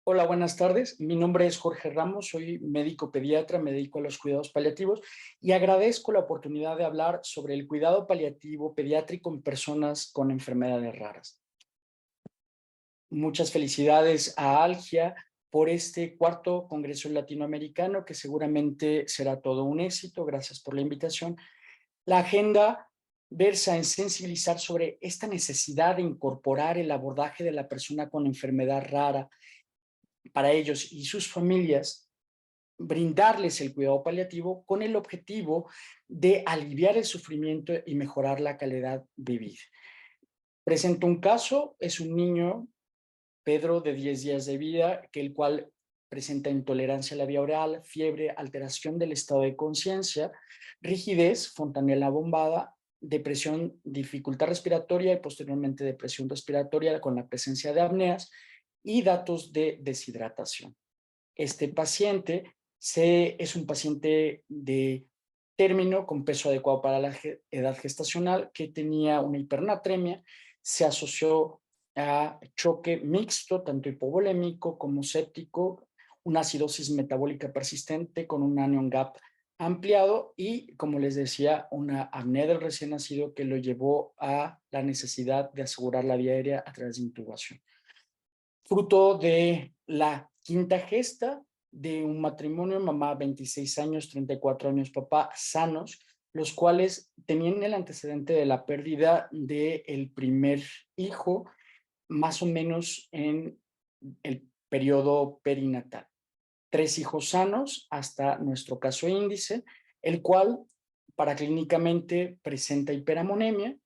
Hola, buenas tardes. Mi nombre es Jorge Ramos, soy médico pediatra, me dedico a los cuidados paliativos y agradezco la oportunidad de hablar sobre el cuidado paliativo pediátrico en personas con enfermedades raras. Muchas felicidades a Algia por este cuarto Congreso Latinoamericano, que seguramente será todo un éxito. Gracias por la invitación. La agenda versa en sensibilizar sobre esta necesidad de incorporar el abordaje de la persona con enfermedad rara para ellos y sus familias, brindarles el cuidado paliativo con el objetivo de aliviar el sufrimiento y mejorar la calidad de vida. Presento un caso, es un niño, Pedro, de 10 días de vida, que el cual presenta intolerancia a la vía oral, fiebre, alteración del estado de conciencia, rigidez, fontanela bombada, depresión, dificultad respiratoria y posteriormente depresión respiratoria con la presencia de apneas y datos de deshidratación. Este paciente es un paciente de término con peso adecuado para la edad gestacional que tenía una hipernatremia, se asoció a choque mixto, tanto hipovolémico como séptico, una acidosis metabólica persistente con un anion gap ampliado y, como les decía, una apnea del recién nacido que lo llevó a la necesidad de asegurar la vía aérea a través de intubación. Fruto de la quinta gesta de un matrimonio, mamá 26 años, 34 años, papá sanos, los cuales tenían el antecedente de la pérdida del primer hijo, más o menos en el periodo perinatal. 3 hijos sanos hasta nuestro caso índice, el cual paraclínicamente presenta hiperamonemia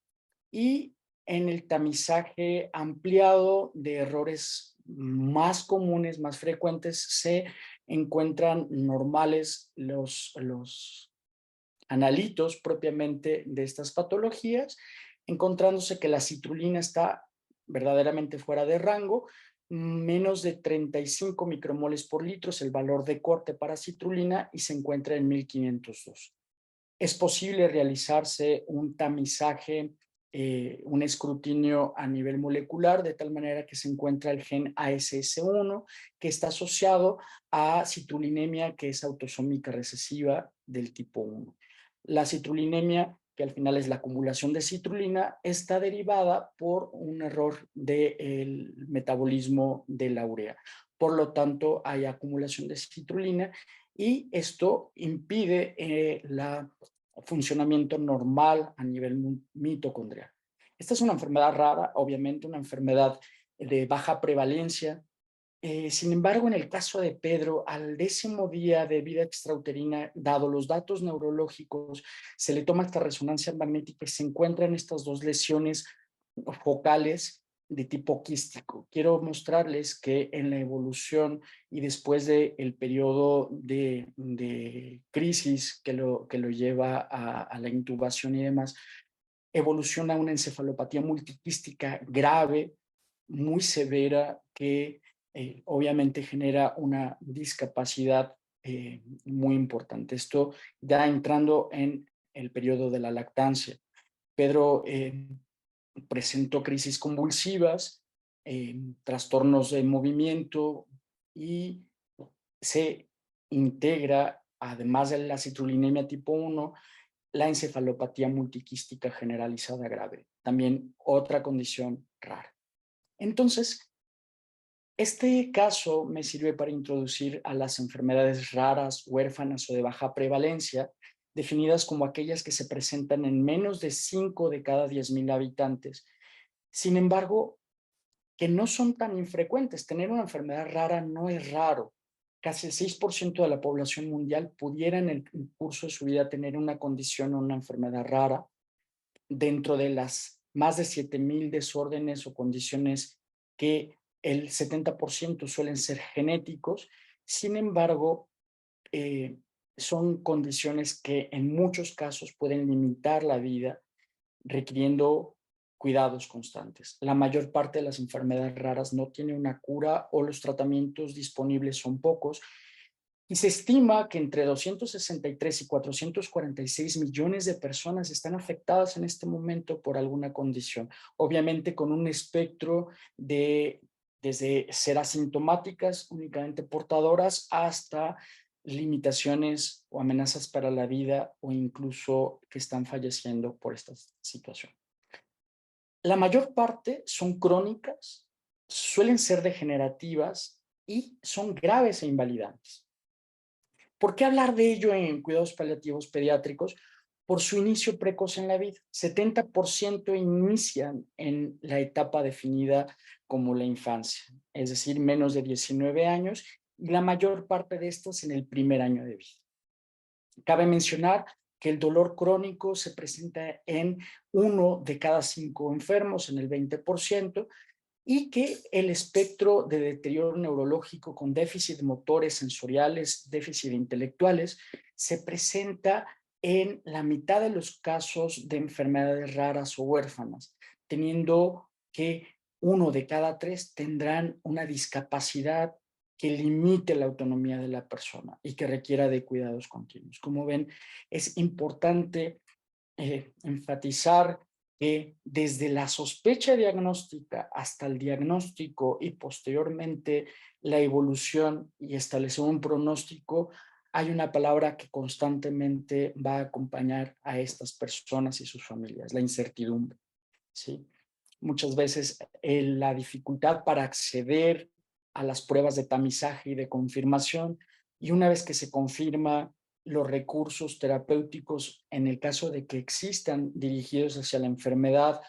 y en el tamizaje ampliado de errores más comunes, más frecuentes, se encuentran normales los analitos propiamente de estas patologías, encontrándose que la citrulina está verdaderamente fuera de rango, menos de 35 micromoles por litro es el valor de corte para citrulina y se encuentra en 1502. Es posible realizarse un tamizaje, un escrutinio a nivel molecular, de tal manera que se encuentra el gen ASS1, que está asociado a citrulinemia, que es autosómica recesiva del tipo 1. La citrulinemia, que al final es la acumulación de citrulina, está derivada por un error del metabolismo de la urea. Por lo tanto, hay acumulación de citrulina y esto impide la funcionamiento normal a nivel mitocondrial. Esta es una enfermedad rara, obviamente una enfermedad de baja prevalencia. Sin embargo, en el caso de Pedro, al 10º día de vida extrauterina, dado los datos neurológicos, se le toma esta resonancia magnética y se encuentran estas dos lesiones focales de tipo quístico. Quiero mostrarles que en la evolución y después del periodo de crisis que lo lleva a la intubación y demás, evoluciona una encefalopatía multiquística grave, muy severa, que obviamente genera una discapacidad muy importante. Esto ya entrando en el periodo de la lactancia. Pedro presentó crisis convulsivas, trastornos de movimiento y se integra, además de la citrullinemia tipo 1, la encefalopatía multiquística generalizada grave, también otra condición rara. Entonces, este caso me sirve para introducir a las enfermedades raras, huérfanas o de baja prevalencia, definidas como aquellas que se presentan en menos de 5 de cada 10,000 habitantes. Sin embargo, que no son tan infrecuentes. Tener una enfermedad rara no es raro. Casi el 6% de la población mundial pudiera en el curso de su vida tener una condición o una enfermedad rara. Dentro de las más de 7,000 desórdenes o condiciones, que el 70% suelen ser genéticos. Sin embargo, son condiciones que en muchos casos pueden limitar la vida, requiriendo cuidados constantes. La mayor parte de las enfermedades raras no tiene una cura o los tratamientos disponibles son pocos y se estima que entre 263 y 446 millones de personas están afectadas en este momento por alguna condición, obviamente con un espectro de desde ser asintomáticas, únicamente portadoras, hasta limitaciones o amenazas para la vida o incluso que están falleciendo por esta situación. La mayor parte son crónicas, suelen ser degenerativas y son graves e invalidantes. ¿Por qué hablar de ello en cuidados paliativos pediátricos? Por su inicio precoz en la vida. 70% inician en la etapa definida como la infancia, es decir, menos de 19 años, y la mayor parte de estas en el primer año de vida. Cabe mencionar que el dolor crónico se presenta en 1 de cada 5 enfermos, en el 20%, y que el espectro de deterioro neurológico con déficit motores sensoriales, déficit intelectuales, se presenta en la mitad de los casos de enfermedades raras o huérfanas, teniendo que 1 de cada 3 tendrán una discapacidad que limite la autonomía de la persona y que requiera de cuidados continuos. Como ven, es importante enfatizar que desde la sospecha diagnóstica hasta el diagnóstico y posteriormente la evolución y establecer un pronóstico, hay una palabra que constantemente va a acompañar a estas personas y sus familias: la incertidumbre, ¿sí? Muchas veces la dificultad para acceder a las pruebas de tamizaje y de confirmación, y una vez que se confirma, los recursos terapéuticos, en el caso de que existan dirigidos hacia la enfermedad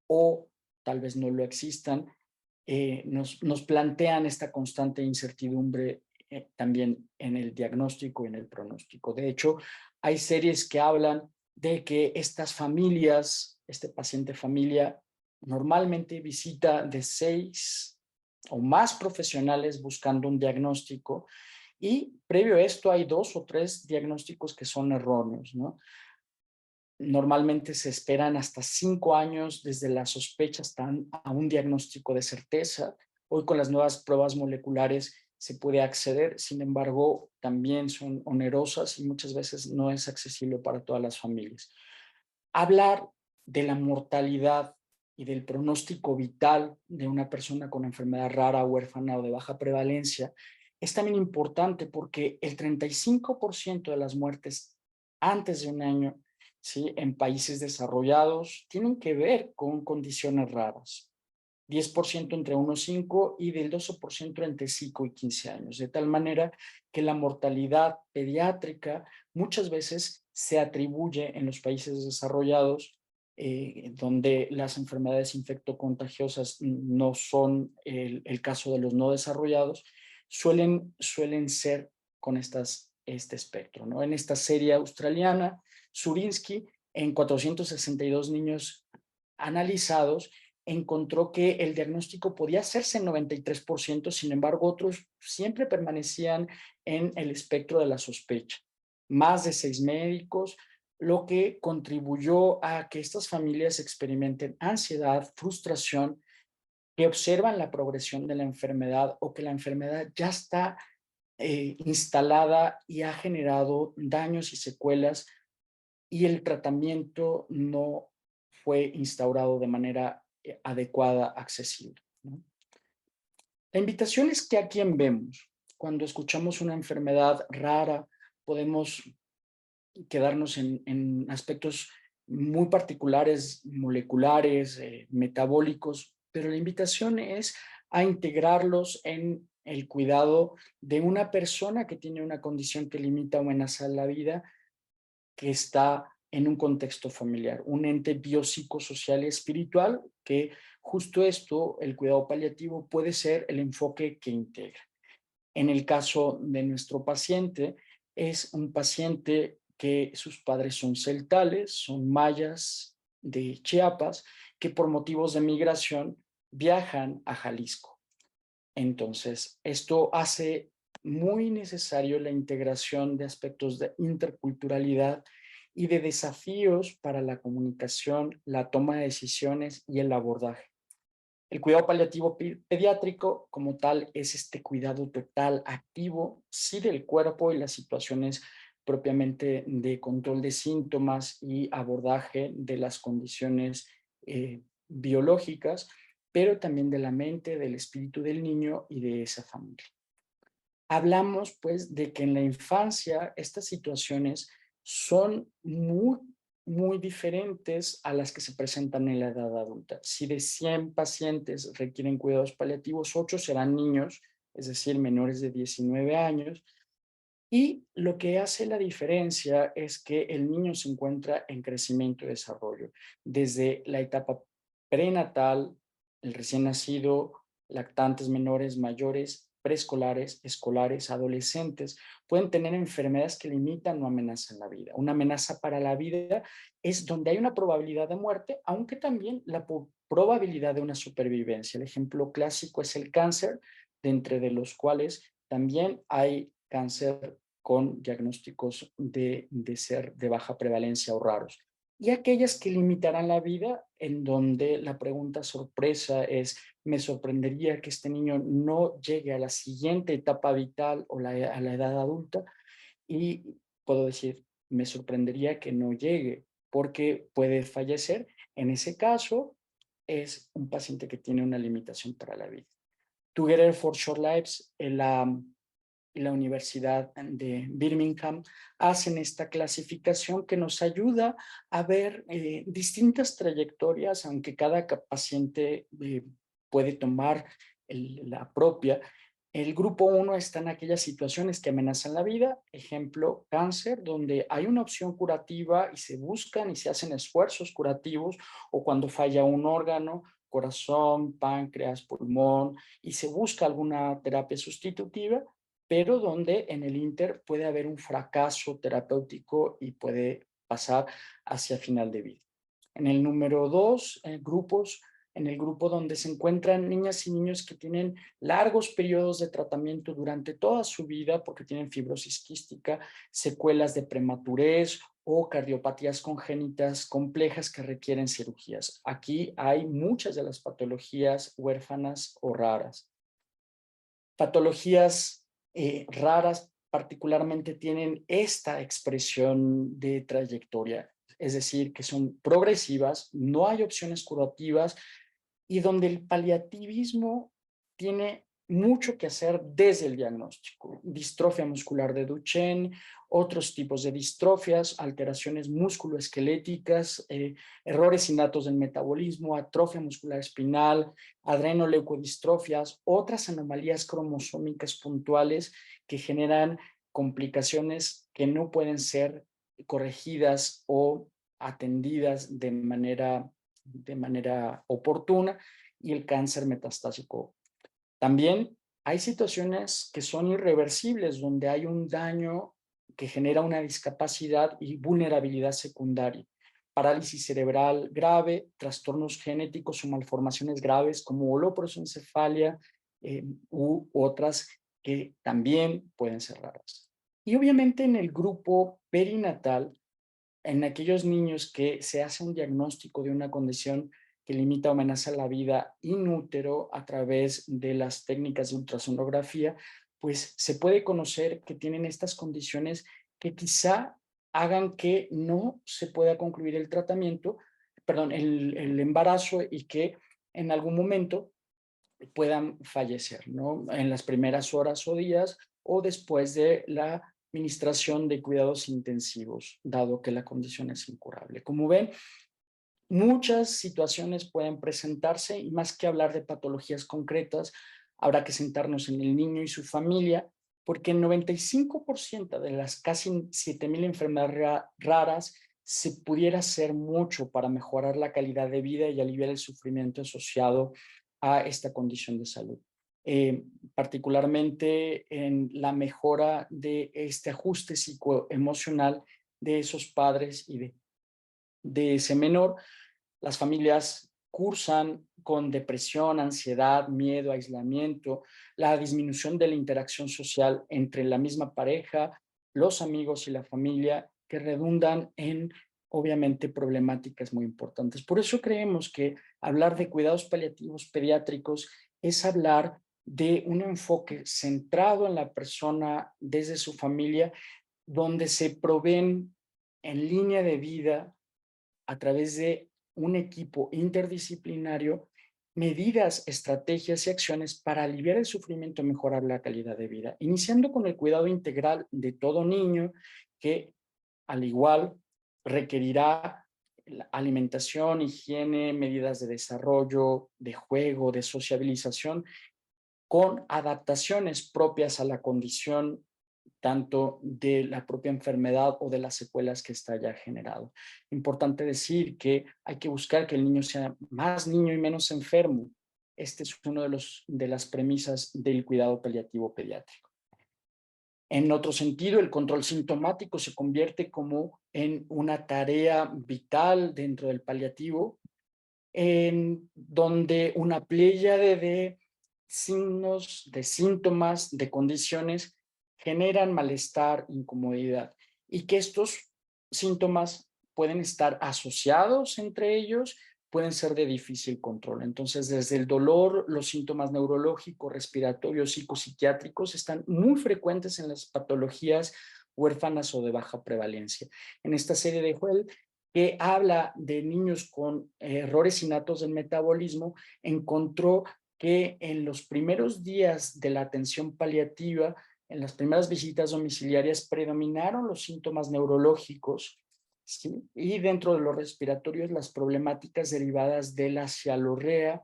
o tal vez no lo existan, nos plantean esta constante incertidumbre también en el diagnóstico y en el pronóstico. De hecho, hay series que hablan de que estas familias, este paciente familia, normalmente visita de 6 o más profesionales buscando un diagnóstico, y previo a esto hay 2 o 3 diagnósticos que son erróneos, ¿no? Normalmente se esperan hasta 5 años desde la sospecha hasta a un diagnóstico de certeza. Hoy con las nuevas pruebas moleculares se puede acceder, sin embargo, también son onerosas y muchas veces no es accesible para todas las familias. Hablar de la mortalidad y del pronóstico vital de una persona con enfermedad rara, huérfana o de baja prevalencia es también importante, porque el 35% de las muertes antes de un año, ¿sí?, en países desarrollados tienen que ver con condiciones raras. 10% entre 1 y 5 y del 12% entre 5 y 15 años, de tal manera que la mortalidad pediátrica muchas veces se atribuye en los países desarrollados, donde las enfermedades infectocontagiosas no son el caso de los no desarrollados, suelen ser con este espectro, ¿no? En esta serie australiana, Zurinsky, en 462 niños analizados, encontró que el diagnóstico podía hacerse en 93%, sin embargo, otros siempre permanecían en el espectro de la sospecha. Más de 6 médicos, lo que contribuyó a que estas familias experimenten ansiedad, frustración, que observan la progresión de la enfermedad o que la enfermedad ya está instalada y ha generado daños y secuelas, y el tratamiento no fue instaurado de manera adecuada, accesible, ¿no? La invitación es que a quien vemos. Cuando escuchamos una enfermedad rara, podemos quedarnos en aspectos muy particulares, moleculares, metabólicos, pero la invitación es a integrarlos en el cuidado de una persona que tiene una condición que limita o amenaza la vida, que está en un contexto familiar, un ente biopsicosocial y espiritual, que justo esto, el cuidado paliativo, puede ser el enfoque que integra. En el caso de nuestro paciente, es un paciente que sus padres son celtales, son mayas de Chiapas, que por motivos de migración viajan a Jalisco. Entonces, esto hace muy necesario la integración de aspectos de interculturalidad y de desafíos para la comunicación, la toma de decisiones y el abordaje. El cuidado paliativo pediátrico como tal es este cuidado total, activo, sí, del cuerpo y las situaciones propiamente de control de síntomas y abordaje de las condiciones biológicas, pero también de la mente, del espíritu del niño y de esa familia. Hablamos pues de que en la infancia estas situaciones son muy diferentes a las que se presentan en la edad adulta. Si de 100 pacientes requieren cuidados paliativos, 8 serán niños, es decir, menores de 19 años, y lo que hace la diferencia es que el niño se encuentra en crecimiento y desarrollo. Desde la etapa prenatal, el recién nacido, lactantes menores, mayores, preescolares, escolares, adolescentes, pueden tener enfermedades que limitan o amenazan la vida. Una amenaza para la vida es donde hay una probabilidad de muerte, aunque también la probabilidad de una supervivencia. El ejemplo clásico es el cáncer, de entre de los cuales también hay cáncer con diagnósticos de ser de baja prevalencia o raros. Y aquellas que limitarán la vida, en donde la pregunta sorpresa es, me sorprendería que este niño no llegue a la siguiente etapa vital o a la edad adulta, y puedo decir, me sorprendería que no llegue porque puede fallecer. En ese caso, es un paciente que tiene una limitación para la vida. Together for Short Lives, la Universidad de Birmingham hacen esta clasificación que nos ayuda a ver distintas trayectorias, aunque cada paciente puede tomar la propia. El grupo 1 está en aquellas situaciones que amenazan la vida, ejemplo, cáncer, donde hay una opción curativa y se buscan y se hacen esfuerzos curativos, o cuando falla un órgano, corazón, páncreas, pulmón, y se busca alguna terapia sustitutiva, pero donde en el Inter puede haber un fracaso terapéutico y puede pasar hacia final de vida. En el número 2, grupos, en el grupo donde se encuentran niñas y niños que tienen largos periodos de tratamiento durante toda su vida porque tienen fibrosis quística, secuelas de prematurez o cardiopatías congénitas complejas que requieren cirugías. Aquí hay muchas de las patologías huérfanas o raras. Patologías raras particularmente tienen esta expresión de trayectoria, es decir, que son progresivas, no hay opciones curativas y donde el paliativismo tiene mucho que hacer desde el diagnóstico. Distrofia muscular de Duchenne, otros tipos de distrofias, alteraciones musculoesqueléticas, errores innatos del metabolismo, atrofia muscular espinal, adrenoleucodistrofias, otras anomalías cromosómicas puntuales que generan complicaciones que no pueden ser corregidas o atendidas de manera oportuna, y el cáncer metastásico. También hay situaciones que son irreversibles, donde hay un daño que genera una discapacidad y vulnerabilidad secundaria. Parálisis cerebral grave, trastornos genéticos o malformaciones graves como holoprosencefalia u otras que también pueden ser raras. Y obviamente en el grupo perinatal, en aquellos niños que se hace un diagnóstico de una condición que limita o amenaza la vida in útero a través de las técnicas de ultrasonografía, pues se puede conocer que tienen estas condiciones que quizá hagan que no se pueda concluir el tratamiento, perdón, el embarazo, y que en algún momento puedan fallecer, ¿no? En las primeras horas o días o después de la administración de cuidados intensivos, dado que la condición es incurable. Como ven, muchas situaciones pueden presentarse, y más que hablar de patologías concretas, habrá que sentarnos en el niño y su familia, porque el 95% de las casi 7,000 enfermedades raras se pudiera hacer mucho para mejorar la calidad de vida y aliviar el sufrimiento asociado a esta condición de salud. Particularmente en la mejora de este ajuste psicoemocional de esos padres y de ese menor. Las familias cursan con depresión, ansiedad, miedo, aislamiento, la disminución de la interacción social entre la misma pareja, los amigos y la familia, que redundan en, obviamente, problemáticas muy importantes. Por eso creemos que hablar de cuidados paliativos pediátricos es hablar de un enfoque centrado en la persona desde su familia, donde se proveen en línea de vida a través de un equipo interdisciplinario medidas, estrategias y acciones para aliviar el sufrimiento y mejorar la calidad de vida, iniciando con el cuidado integral de todo niño que, al igual, requerirá alimentación, higiene, medidas de desarrollo, de juego, de sociabilización, con adaptaciones propias a la condición tanto de la propia enfermedad o de las secuelas que está ya generado. Importante decir que hay que buscar que el niño sea más niño y menos enfermo. Este es uno de las premisas del cuidado paliativo pediátrico. En otro sentido, el control sintomático se convierte como en una tarea vital dentro del paliativo, en donde una pléyade de signos, de síntomas, de condiciones generan malestar, incomodidad, y que estos síntomas pueden estar asociados entre ellos, pueden ser de difícil control. Entonces, desde el dolor, los síntomas neurológicos, respiratorios, psicopsiquiátricos están muy frecuentes en las patologías huérfanas o de baja prevalencia. En esta serie de Joel, que habla de niños con errores innatos del metabolismo, encontró que en los primeros días de la atención paliativa, en las primeras visitas domiciliarias, predominaron los síntomas neurológicos, ¿sí? Y dentro de los respiratorios, las problemáticas derivadas de la cialorrea,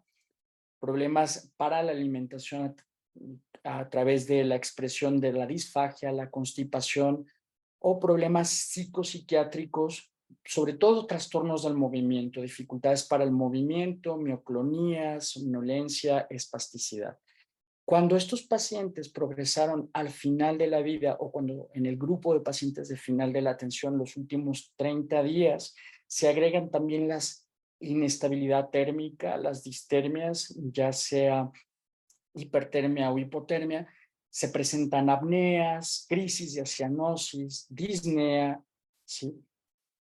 problemas para la alimentación a través de la expresión de la disfagia, la constipación, o problemas psicopsiquiátricos, sobre todo trastornos del movimiento, dificultades para el movimiento, mioclonía, somnolencia, espasticidad. Cuando estos pacientes progresaron al final de la vida, o cuando en el grupo de pacientes de final de la atención, los últimos 30 días, se agregan también las inestabilidad térmica, las distermias, ya sea hipertermia o hipotermia, se presentan apneas, crisis de cianosis, disnea, ¿sí?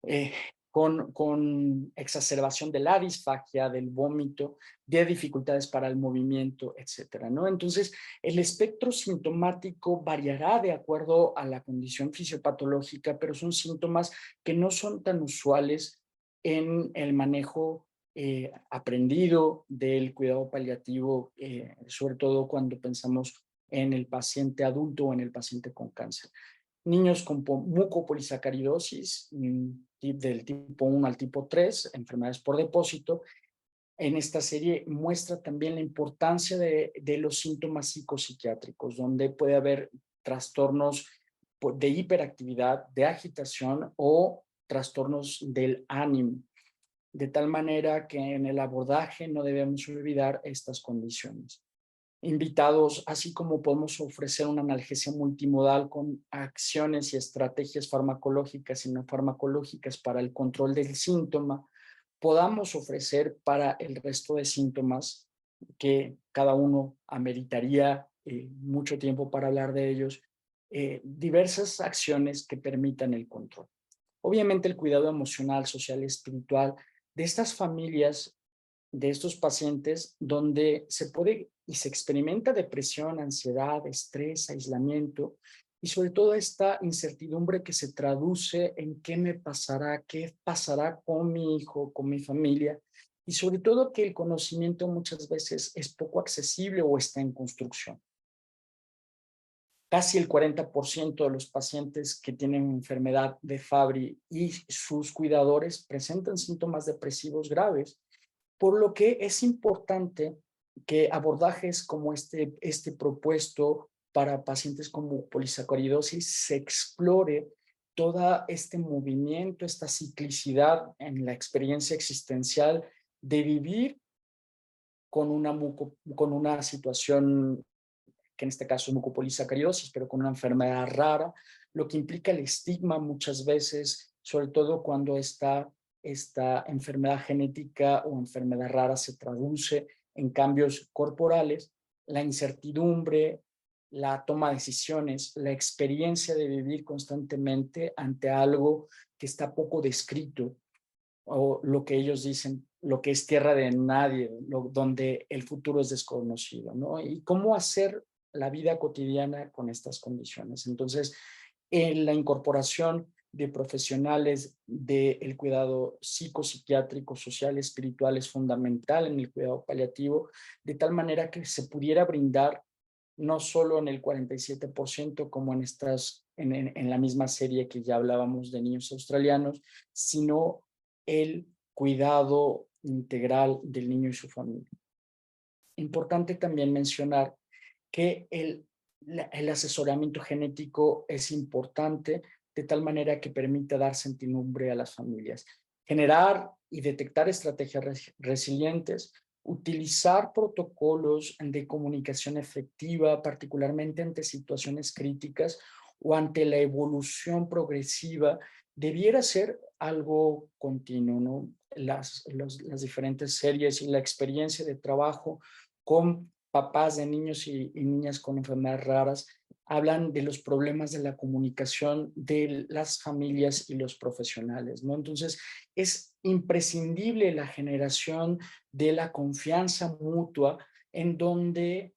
Eh, con exacerbación de la disfagia, del vómito, de dificultades para el movimiento, etcétera, ¿no? Entonces, el espectro sintomático variará de acuerdo a la condición fisiopatológica, pero son síntomas que no son tan usuales en el manejo aprendido del cuidado paliativo, sobre todo cuando pensamos en el paciente adulto o en el paciente con cáncer. Niños con mucopolisacaridosis del tipo 1 al tipo 3, enfermedades por depósito. En esta serie muestra también la importancia de los síntomas psicopsiquiátricos, donde puede haber trastornos de hiperactividad, de agitación o trastornos del ánimo, de tal manera que en el abordaje no debemos olvidar estas condiciones. Invitados, así como podemos ofrecer una analgesia multimodal con acciones y estrategias farmacológicas y no farmacológicas para el control del síntoma, podamos ofrecer para el resto de síntomas que cada uno ameritaría mucho tiempo para hablar de ellos, diversas acciones que permitan el control. Obviamente el cuidado emocional, social y espiritual de estas familias, de estos pacientes, donde se puede y se experimenta depresión, ansiedad, estrés, aislamiento, y sobre todo esta incertidumbre que se traduce en qué pasará con mi hijo, con mi familia, y sobre todo que el conocimiento muchas veces es poco accesible o está en construcción. Casi el 40% de los pacientes que tienen enfermedad de Fabry y sus cuidadores presentan síntomas depresivos graves, por lo que es importante que abordajes como este propuesto para pacientes con polisacaridosis se explore todo este movimiento, esta ciclicidad en la experiencia existencial de vivir con una situación que en este caso es mucopolisacaridosis, pero con una enfermedad rara, lo que implica el estigma muchas veces, sobre todo cuando esta enfermedad genética o enfermedad rara se traduce en cambios corporales, la incertidumbre, la toma de decisiones, la experiencia de vivir constantemente ante algo que está poco descrito, o lo que ellos dicen, lo que es tierra de nadie, donde el futuro es desconocido, ¿no? Y cómo hacer la vida cotidiana con estas condiciones. Entonces, la incorporación de profesionales del cuidado psicopsiquiátrico, social, espiritual es fundamental en el cuidado paliativo, de tal manera que se pudiera brindar no solo en el 47% como en la misma serie que ya hablábamos de niños australianos, sino el cuidado integral del niño y su familia. Importante también mencionar que el asesoramiento genético es importante de tal manera que permite dar certidumbre a las familias. Generar y detectar estrategias resilientes, utilizar protocolos de comunicación efectiva, particularmente ante situaciones críticas o ante la evolución progresiva, debiera ser algo continuo, ¿no? Las diferentes series y la experiencia de trabajo con papás de niños y niñas con enfermedades raras hablan de los problemas de la comunicación de las familias y los profesionales, ¿no? Entonces, es imprescindible la generación de la confianza mutua en donde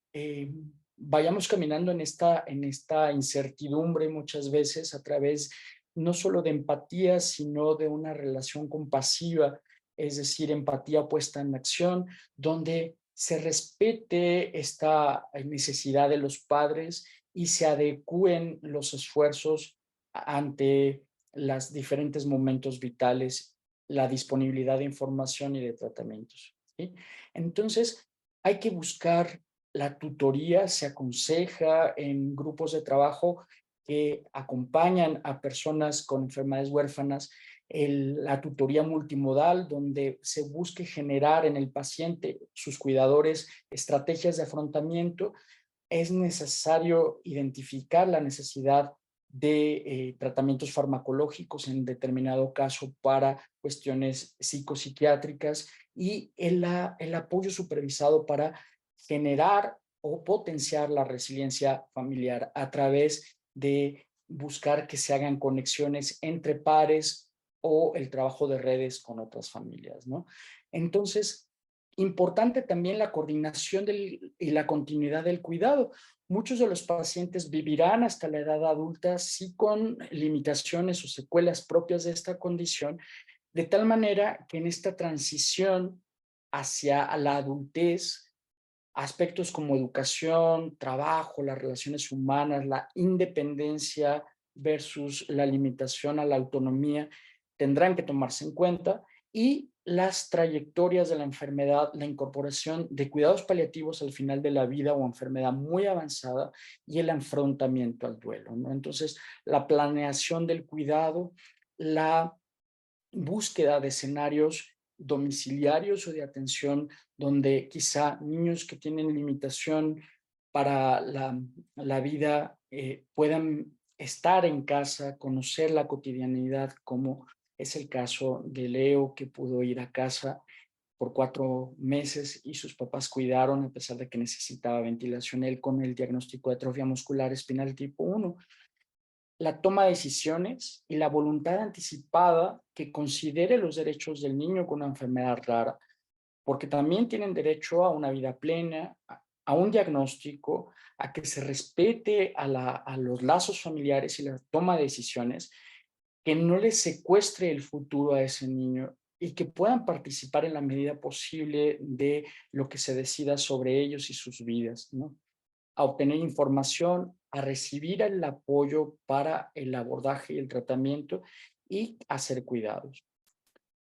vayamos caminando en esta incertidumbre muchas veces a través no solo de empatía, sino de una relación compasiva, es decir, empatía puesta en acción, donde se respete esta necesidad de los padres y se adecúen los esfuerzos ante los diferentes momentos vitales, la disponibilidad de información y de tratamientos, ¿sí? Entonces, hay que buscar la tutoría, se aconseja en grupos de trabajo que acompañan a personas con enfermedades huérfanas, la tutoría multimodal, donde se busque generar en el paciente, sus cuidadores, estrategias de afrontamiento. Es necesario identificar la necesidad de tratamientos farmacológicos en determinado caso para cuestiones psicopsiquiátricas y el apoyo supervisado para generar o potenciar la resiliencia familiar a través de buscar que se hagan conexiones entre pares o el trabajo de redes con otras familias, ¿no? Entonces, importante también la coordinación y la continuidad del cuidado. Muchos de los pacientes vivirán hasta la edad adulta, sí con limitaciones o secuelas propias de esta condición, de tal manera que en esta transición hacia la adultez, aspectos como educación, trabajo, las relaciones humanas, la independencia versus la limitación a la autonomía, tendrán que tomarse en cuenta y las trayectorias de la enfermedad, la incorporación de cuidados paliativos al final de la vida o enfermedad muy avanzada y el afrontamiento al duelo, ¿no? Entonces, la planeación del cuidado, la búsqueda de escenarios domiciliarios o de atención donde quizá niños que tienen limitación para la vida puedan estar en casa, conocer la cotidianidad, como es el caso de Leo, que pudo ir a casa por 4 meses y sus papás cuidaron a pesar de que necesitaba ventilación, él con el diagnóstico de atrofia muscular espinal tipo 1. La toma de decisiones y la voluntad anticipada que considere los derechos del niño con una enfermedad rara, porque también tienen derecho a una vida plena, a un diagnóstico, a que se respete a los lazos familiares y la toma de decisiones, que no les secuestre el futuro a ese niño y que puedan participar en la medida posible de lo que se decida sobre ellos y sus vidas, ¿no? A obtener información, a recibir el apoyo para el abordaje y el tratamiento y hacer cuidados.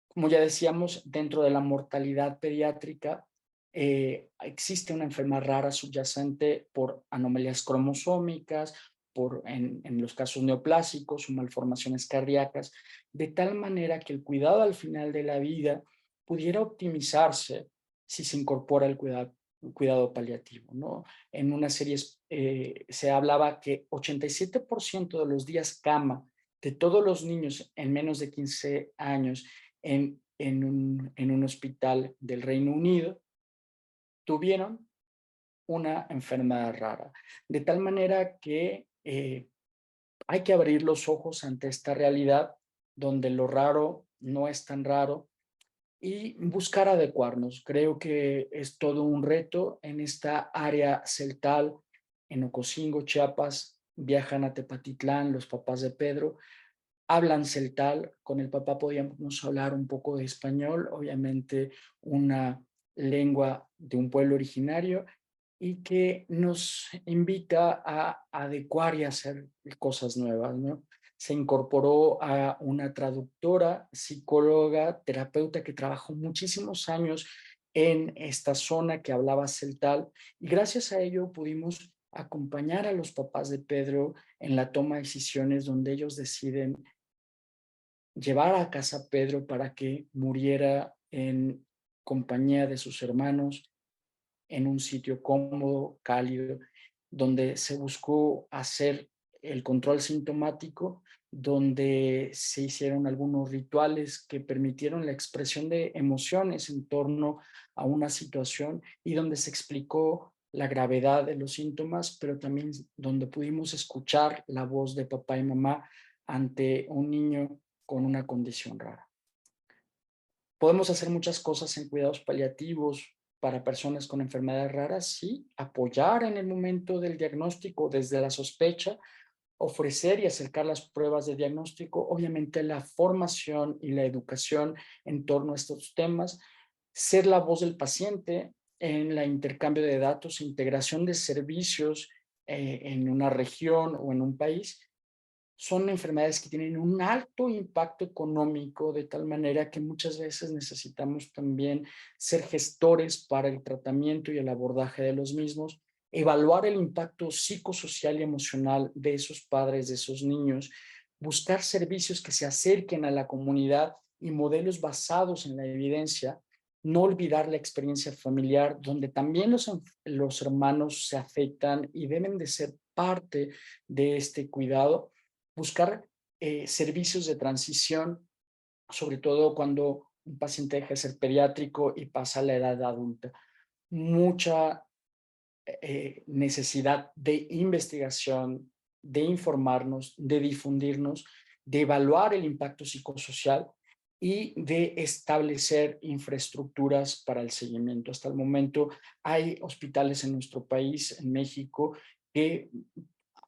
Como ya decíamos, dentro de la mortalidad pediátrica existe una enfermedad rara subyacente por anomalías cromosómicas, en los casos neoplásicos o malformaciones cardíacas, de tal manera que el cuidado al final de la vida pudiera optimizarse si se incorpora el cuidado paliativo, ¿no? En una serie se hablaba que 87% de los días cama de todos los niños en menos de 15 años en un hospital del Reino Unido tuvieron una enfermedad rara. De tal manera que hay que abrir los ojos ante esta realidad donde lo raro no es tan raro y buscar adecuarnos. Creo que es todo un reto en esta área celtal, en Ocosingo, Chiapas, viajan a Tepatitlán los papás de Pedro hablan celtal, con el papá podíamos hablar un poco de español, obviamente una lengua de un pueblo originario, y que nos invita a adecuar y hacer cosas nuevas, ¿no? Se incorporó a una traductora, psicóloga, terapeuta que trabajó muchísimos años en esta zona que hablaba celtal, y gracias a ello pudimos acompañar a los papás de Pedro en la toma de decisiones donde ellos deciden llevar a casa a Pedro para que muriera en compañía de sus hermanos, en un sitio cómodo, cálido, donde se buscó hacer el control sintomático, donde se hicieron algunos rituales que permitieron la expresión de emociones en torno a una situación y donde se explicó la gravedad de los síntomas, pero también donde pudimos escuchar la voz de papá y mamá ante un niño con una condición rara. Podemos hacer muchas cosas en cuidados paliativos para personas con enfermedades raras, sí, apoyar en el momento del diagnóstico desde la sospecha, ofrecer y acercar las pruebas de diagnóstico, obviamente la formación y la educación en torno a estos temas, ser la voz del paciente en la intercambio de datos, integración de servicios en una región o en un país. Son enfermedades que tienen un alto impacto económico, de tal manera que muchas veces necesitamos también ser gestores para el tratamiento y el abordaje de los mismos, evaluar el impacto psicosocial y emocional de esos padres, de esos niños, buscar servicios que se acerquen a la comunidad y modelos basados en la evidencia, no olvidar la experiencia familiar, donde también los hermanos se afectan y deben de ser parte de este cuidado, buscar servicios de transición, sobre todo cuando un paciente deja de ser pediátrico y pasa a la edad adulta. Mucha necesidad de investigación, de informarnos, de difundirnos, de evaluar el impacto psicosocial y de establecer infraestructuras para el seguimiento. Hasta el momento hay hospitales en nuestro país, en México, que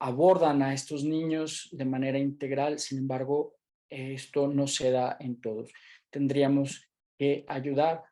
abordan a estos niños de manera integral, sin embargo, esto no se da en todos. Tendríamos que ayudar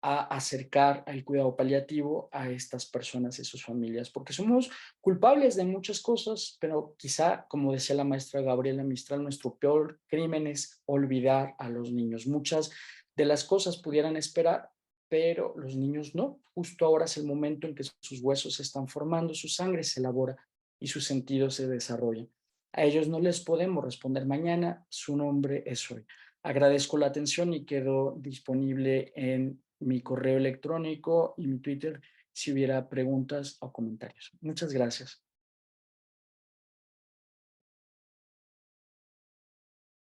a acercar el cuidado paliativo a estas personas y sus familias, porque somos culpables de muchas cosas, pero quizá, como decía la maestra Gabriela Mistral, nuestro peor crimen es olvidar a los niños. Muchas de las cosas pudieran esperar, pero los niños no. Justo ahora es el momento en que sus huesos se están formando, su sangre se elabora y sus sentidos se desarrollan. A ellos no les podemos responder mañana, su nombre es hoy. Agradezco la atención y quedo disponible en mi correo electrónico y mi Twitter si hubiera preguntas o comentarios. Muchas gracias.